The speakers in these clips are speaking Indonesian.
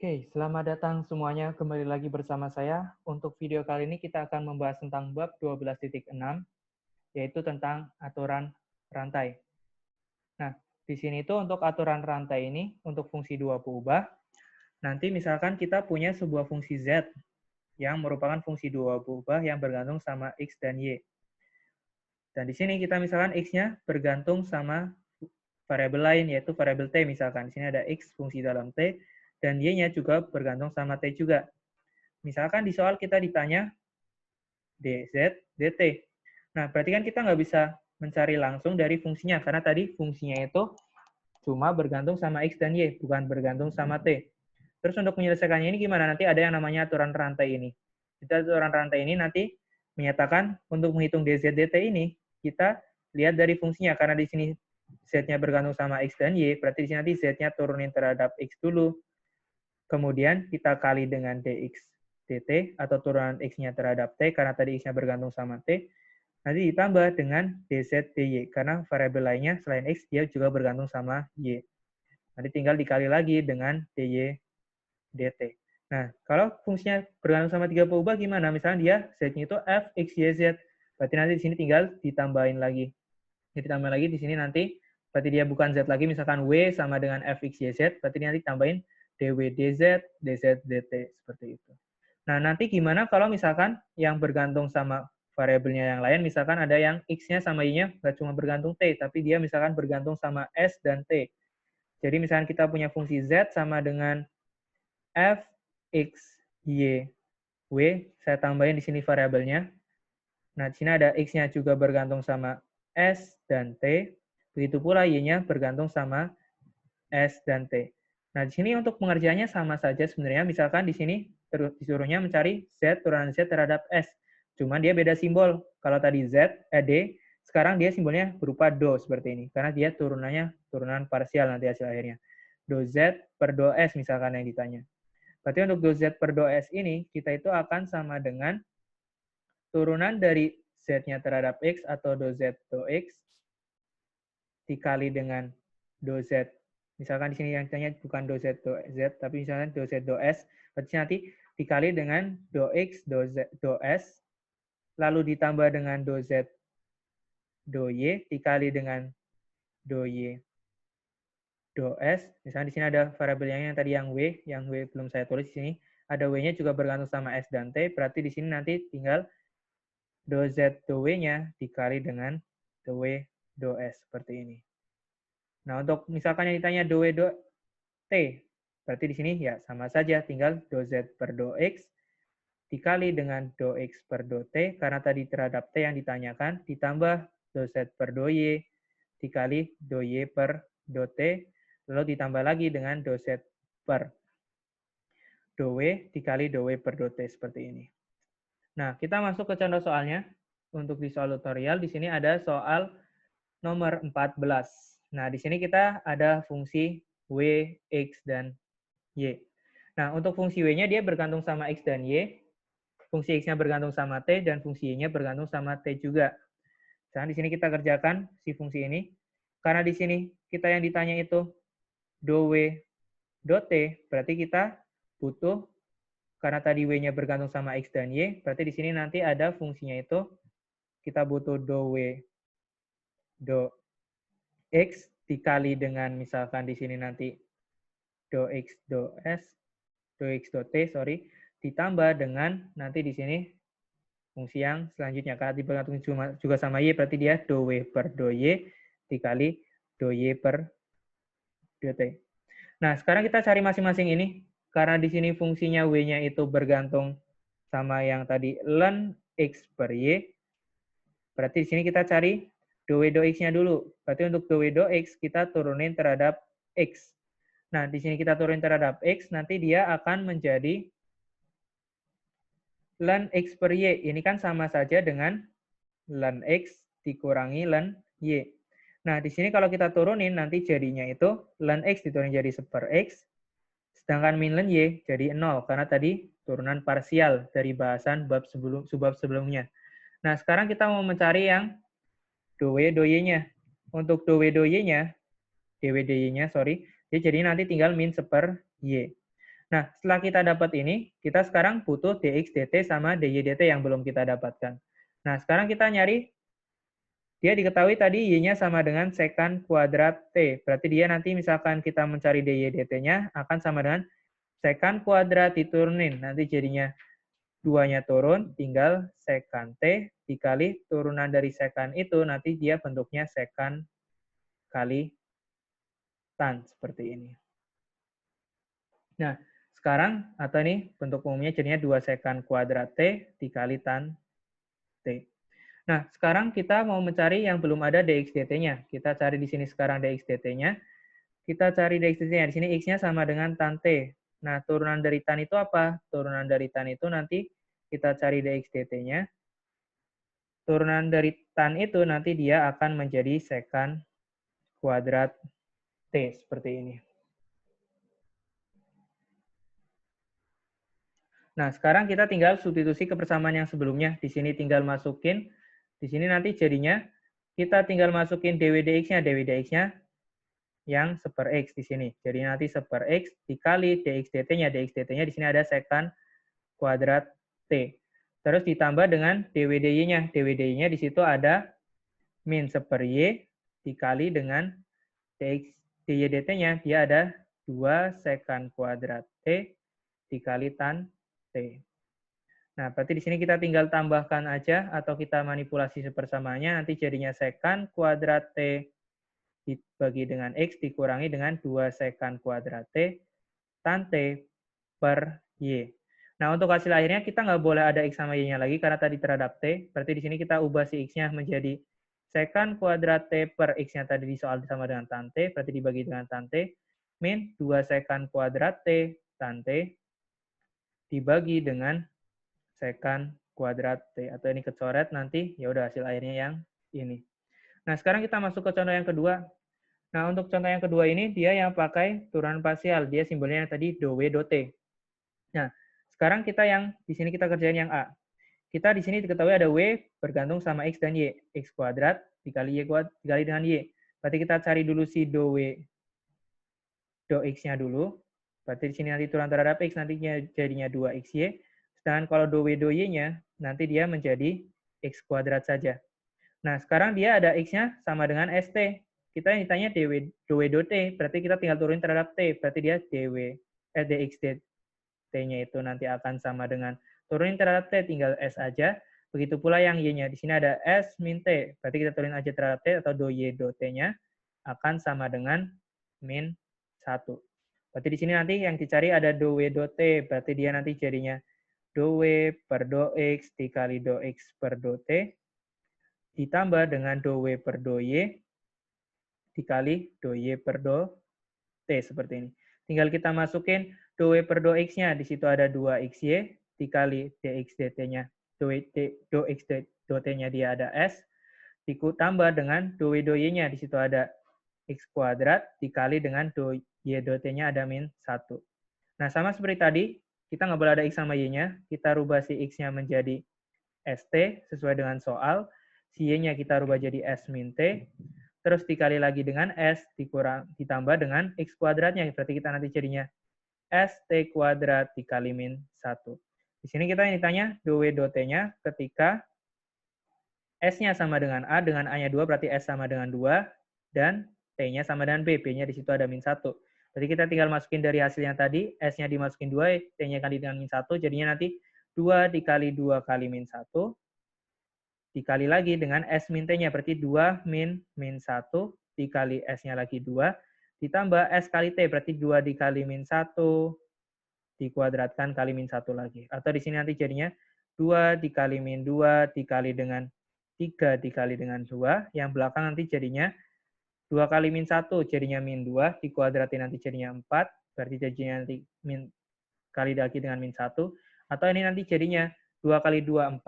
Oke, selamat datang semuanya kembali lagi bersama saya. Untuk video kali ini kita akan membahas tentang bab 12.6, yaitu tentang aturan rantai. Nah, di sini tuh untuk aturan rantai ini, untuk fungsi dua peubah, nanti misalkan kita punya sebuah fungsi Z yang merupakan fungsi dua peubah yang bergantung sama X dan Y. Dan di sini kita misalkan X-nya bergantung sama variabel lain, yaitu variabel T misalkan. Di sini ada X fungsi dalam T, dan Y-nya juga bergantung sama T juga. Misalkan di soal kita ditanya dz, dt. Nah, berarti kan kita nggak bisa mencari langsung dari fungsinya, karena tadi fungsinya itu cuma bergantung sama X dan Y, bukan bergantung sama T. Terus untuk menyelesaikannya ini gimana? Nanti ada yang namanya aturan rantai ini. Kita aturan rantai ini nanti menyatakan untuk menghitung dz, dt ini, kita lihat dari fungsinya, karena di sini z-nya bergantung sama X dan Y, berarti di sini nanti z-nya turunin terhadap X dulu, kemudian kita kali dengan dx dt, atau turunan x-nya terhadap t, karena tadi x-nya bergantung sama t, nanti ditambah dengan dz dy, karena variabel lainnya selain x, dia juga bergantung sama y. Nanti tinggal dikali lagi dengan dy dt. Nah, kalau fungsinya bergantung sama tiga peubah gimana? Misalnya dia z-nya itu f, x, y, z. Berarti nanti di sini tinggal ditambahin lagi. Jadi ditambah lagi di sini nanti, berarti dia bukan z lagi, misalkan w sama dengan f, x, y, z, berarti nanti tambahin dw, dz, dz, dt, seperti itu. Nah, nanti gimana kalau misalkan yang bergantung sama variabelnya yang lain, misalkan ada yang x-nya sama y-nya nggak cuma bergantung t, tapi dia misalkan bergantung sama s dan t. Jadi misalkan kita punya fungsi z sama dengan f, x, y, w, saya tambahin di sini variabelnya. Nah, di sini ada x-nya juga bergantung sama s dan t, begitu pula y-nya bergantung sama s dan t. Nah, di sini untuk pengerjaannya sama saja sebenarnya. Misalkan di sini disuruhnya mencari z turunan z terhadap s. Cuman dia beda simbol. Kalau tadi d, sekarang dia simbolnya berupa do seperti ini. Karena dia turunannya turunan parsial nanti hasil akhirnya. Do z per do s misalkan yang ditanya. Berarti untuk do z per do s ini, kita itu akan sama dengan turunan dari z-nya terhadap x atau do z do x dikali dengan do z. Misalkan di sini yang ditanya bukan do z do z, tapi misalkan do z do s, berarti nanti dikali dengan do x do z do s, lalu ditambah dengan do z do y dikali dengan do y do s. Misalnya di sini ada variabelnya yang tadi yang w belum saya tulis di sini. Ada w-nya juga bergantung sama s dan t, berarti di sini nanti tinggal do z do w-nya dikali dengan do w do s seperti ini. Nah, untuk misalkan yang ditanya do w do t, berarti di sini ya sama saja, tinggal do z per do x dikali dengan do x per do t, karena tadi terhadap t yang ditanyakan, ditambah do z per do y dikali do y per do t, lalu ditambah lagi dengan do z per do w dikali do w per do t, seperti ini. Nah, kita masuk ke contoh soalnya. Untuk di soal tutorial, di sini ada soal nomor 14. Nah, di sini kita ada fungsi w, x, dan y. Nah, untuk fungsi w-nya dia bergantung sama x dan y, fungsi x-nya bergantung sama t, dan fungsi y-nya bergantung sama t juga. Sekarang di sini kita kerjakan si fungsi ini. Karena di sini kita yang ditanya itu do w, do t, berarti kita butuh, karena tadi w-nya bergantung sama x dan y, berarti di sini nanti ada fungsinya itu, kita butuh do w, do x dikali dengan misalkan di sini nanti do x do s, do x do t, sorry, ditambah dengan nanti di sini fungsi yang selanjutnya. Karena dibergantung juga sama y, berarti dia do w per do y dikali do y per do t. Nah, sekarang kita cari masing-masing ini. Karena di sini fungsinya w-nya itu bergantung sama yang tadi ln x per y, berarti di sini kita cari do w do x-nya dulu. Berarti untuk do w do x kita turunin terhadap x. Nah, di sini kita turunin terhadap x, nanti dia akan menjadi ln x per y. Ini kan sama saja dengan ln x dikurangi ln y. Nah, di sini kalau kita turunin, nanti jadinya itu ln x diturunin jadi 1 per x, sedangkan min ln y jadi 0, karena tadi turunan parsial dari bahasan subbab sebelumnya. Nah, sekarang kita mau mencari yang do w do y-nya. Untuk do w do y-nya, dw dy-nya, sorry, dia jadi nanti tinggal min 1 per y. Nah, setelah kita dapat ini, kita sekarang butuh dx dt sama dy dt yang belum kita dapatkan. Nah, sekarang kita nyari, dia diketahui tadi y-nya sama dengan sekan kuadrat t. Berarti dia nanti misalkan kita mencari dy dt-nya akan sama dengan sekan kuadrat diturunin. Nanti jadinya 2-nya turun, tinggal sekan t dikali turunan dari sekan itu, nanti dia bentuknya sekan kali tan, seperti ini. Nah, sekarang, atau ini bentuk umumnya jadinya 2 sekan kuadrat T dikali tan T. Nah, sekarang kita mau mencari yang belum ada dx dt-nya. Kita cari di sini sekarang dx dt-nya. Kita cari dx dt-nya. Di sini x-nya sama dengan tan T. Nah, turunan dari tan itu apa? Turunan dari tan itu nanti kita cari dx dt-nya. Turunan dari tan itu nanti dia akan menjadi sekan kuadrat T, seperti ini. Nah, sekarang kita tinggal substitusi kebersamaan yang sebelumnya. Di sini tinggal masukin, di sini nanti jadinya kita tinggal masukin dw dx-nya. dw dx-nya yang seper x di sini. Jadi nanti seper x dikali dx dt-nya. dx dt-nya di sini ada sekan kuadrat t. Terus ditambah dengan dw dy-nya. dw dy-nya di situ ada min seper y dikali dengan dx dy dt-nya. Dia ada 2 sekan kuadrat t dikali tan t. Nah, berarti di sini kita tinggal tambahkan aja atau kita manipulasi sepersamaannya, nanti jadinya sekan kuadrat T dibagi dengan X dikurangi dengan 2 sekan kuadrat T tan T per Y. Nah, untuk hasil akhirnya kita nggak boleh ada X sama Y-nya lagi karena tadi terhadap T. Berarti di sini kita ubah si X-nya menjadi sekan kuadrat T per X-nya tadi di soal sama dengan tan T. Berarti dibagi dengan tan T min 2 sekan kuadrat T tan T dibagi dengan sekan kuadrat T. Atau ini kecoret nanti, ya udah hasil akhirnya yang ini. Nah, sekarang kita masuk ke contoh yang kedua. Nah, untuk contoh yang kedua ini, dia yang pakai turunan parsial. Dia simbolnya yang tadi do W, do T. Nah, sekarang kita yang, di sini kita kerjain yang A. Kita di sini diketahui ada W bergantung sama X dan Y. X kuadrat dikali Y kuadrat, dikali dengan Y. Berarti kita cari dulu si do W, do X-nya dulu. Berarti di sini nanti turunan terhadap X, nantinya jadinya 2XY. Sedangkan kalau do W, do Y-nya, nanti dia menjadi X kuadrat saja. Nah, sekarang dia ada X-nya sama dengan ST. Kita yang ditanya do W, do T, berarti kita tinggal turunin terhadap T. Berarti dia dx T-nya itu nanti akan sama dengan turunin terhadap T, tinggal S aja. Begitu pula yang Y-nya. Di sini ada S min T. Berarti kita turunin aja terhadap T atau do Y, do T-nya akan sama dengan min 1. Berarti di sini nanti yang dicari ada do W, do T. Berarti dia nanti jadinya do W per do X dikali do X per do T ditambah dengan do W per do Y dikali do Y per do T, seperti ini. Tinggal kita masukin do W per do X-nya. Di situ ada 2XY dikali dx dt-nya. Do X do T-nya dia ada S. Ditambah dengan do W do Y-nya. Di situ ada X kuadrat dikali dengan do Y do T-nya ada min 1. Nah, sama seperti tadi, kita nggak boleh ada X sama Y-nya. Kita rubah si X-nya menjadi ST sesuai dengan soal. Si Y-nya kita rubah jadi S min T. Terus dikali lagi dengan S ditambah dengan X kuadratnya. Berarti kita nanti jadinya ST kuadrat dikali min 1. Di sini kita yang ditanya do W do T-nya ketika S-nya sama dengan A, dengan A-nya 2, berarti S sama dengan 2, dan T-nya sama dengan B. B-nya di situ ada min 1. Jadi kita tinggal masukin dari hasil yang tadi, S-nya dimasukin 2, T-nya kali dengan min 1, jadinya nanti 2 dikali 2 kali min 1, dikali lagi dengan S min T-nya, berarti 2 min 1, dikali S-nya lagi 2, ditambah S kali T, berarti 2 dikali min 1, dikuadratkan kali min 1 lagi. Atau di sini nanti jadinya 2 dikali min 2, dikali dengan 3 dikali dengan 2, yang belakang nanti jadinya 2 kali min 1 jadinya min 2, dikuadratin nanti jadinya 4, berarti jadinya nanti min kali lagi dengan min 1, atau ini nanti jadinya 2 kali 2, 4,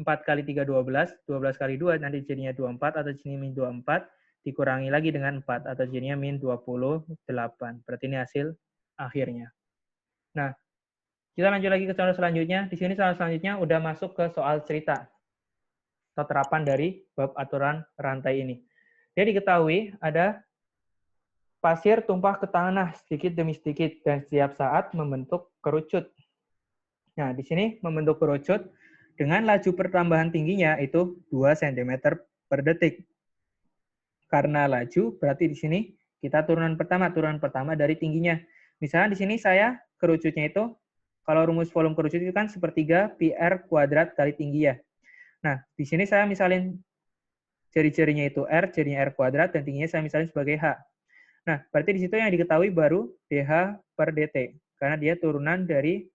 4 kali 3, 12, 12 kali 2 nanti jadinya 24, atau sini min 24, dikurangi lagi dengan 4, atau jadinya min 28. Berarti ini hasil akhirnya. Nah, kita lanjut lagi ke contoh selanjutnya. Di sini soal selanjutnya udah masuk ke soal cerita atau terapan dari bab aturan rantai ini. Dia diketahui ada pasir tumpah ke tanah sedikit demi sedikit dan setiap saat membentuk kerucut. Nah, di sini membentuk kerucut dengan laju pertambahan tingginya itu 2 cm per detik. Karena laju, berarti di sini kita turunan pertama dari tingginya. Misalnya di sini saya kerucutnya itu, kalau rumus volume kerucut itu kan sepertiga pi R kuadrat kali tinggi ya. Nah, di sini saya misalin jari-jarinya itu R, jarinya R kuadrat, dan tingginya saya misalin sebagai H. Nah, berarti di situ yang diketahui baru dH per dt, karena dia turunan dari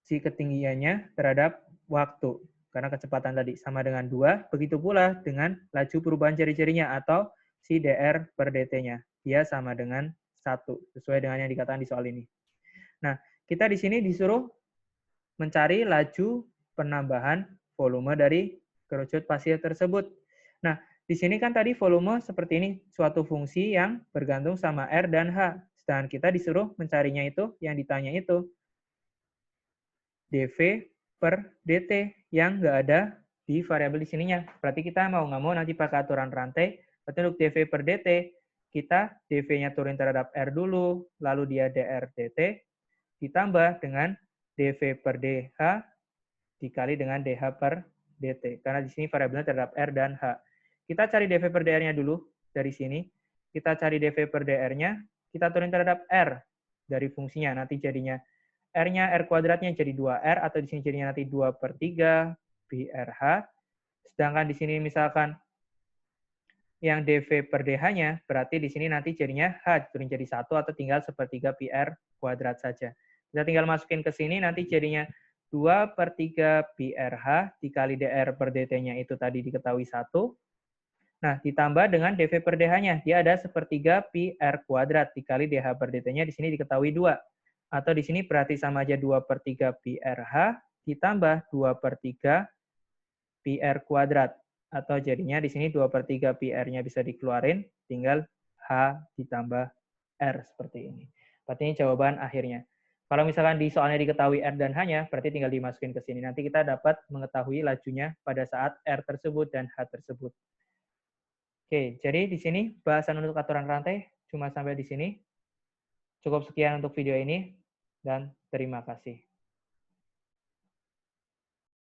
si ketinggiannya terhadap waktu. Karena kecepatan tadi sama dengan 2, begitu pula dengan laju perubahan jari-jarinya atau si dr per dt-nya. Dia sama dengan 1, sesuai dengan yang dikatakan di soal ini. Nah, kita di sini disuruh mencari laju penambahan volume dari kerucut pasir tersebut. Nah, di sini kan tadi volume seperti ini, suatu fungsi yang bergantung sama R dan H. Sedangkan kita disuruh mencarinya itu, yang ditanya itu, dV per dt yang nggak ada di variabel di sininya. Berarti kita mau nggak mau nanti pakai aturan rantai. Berarti untuk dV per dt, kita dV-nya turun terhadap R dulu, lalu dia dr dt, ditambah dengan dV per dH dikali dengan dH per dt. Karena di sini variabelnya terhadap R dan H. Kita cari dV per dr-nya dulu dari sini. Kita cari dV per dr-nya, kita turun terhadap R dari fungsinya. Nanti jadinya R-nya R kuadratnya jadi 2R, atau di sini jadinya nanti 2 per 3 pi RH. Sedangkan di sini misalkan yang dV per dH-nya, berarti di sini nanti jadinya H, turun jadi 1 atau tinggal sepertiga pi R kuadrat saja. Kita tinggal masukin ke sini, nanti jadinya 2 per 3 pi RH dikali dr per dt-nya itu tadi diketahui 1. Nah, ditambah dengan dV per dH-nya, dia ada sepertiga pi R kuadrat dikali dH per dt-nya di sini diketahui 2. Atau di sini berarti sama aja 2 per 3 pi RH ditambah 2 per 3 pi R kuadrat. Atau jadinya di sini 2 per 3 pi R-nya bisa dikeluarin, tinggal H ditambah R seperti ini. Berarti ini jawaban akhirnya. Kalau misalkan di soalnya diketahui R dan H-nya, berarti tinggal dimasukin ke sini. Nanti kita dapat mengetahui lajunya pada saat R tersebut dan H tersebut. Oke, jadi di sini bahasan untuk aturan rantai cuma sampai di sini. Cukup sekian untuk video ini, dan terima kasih.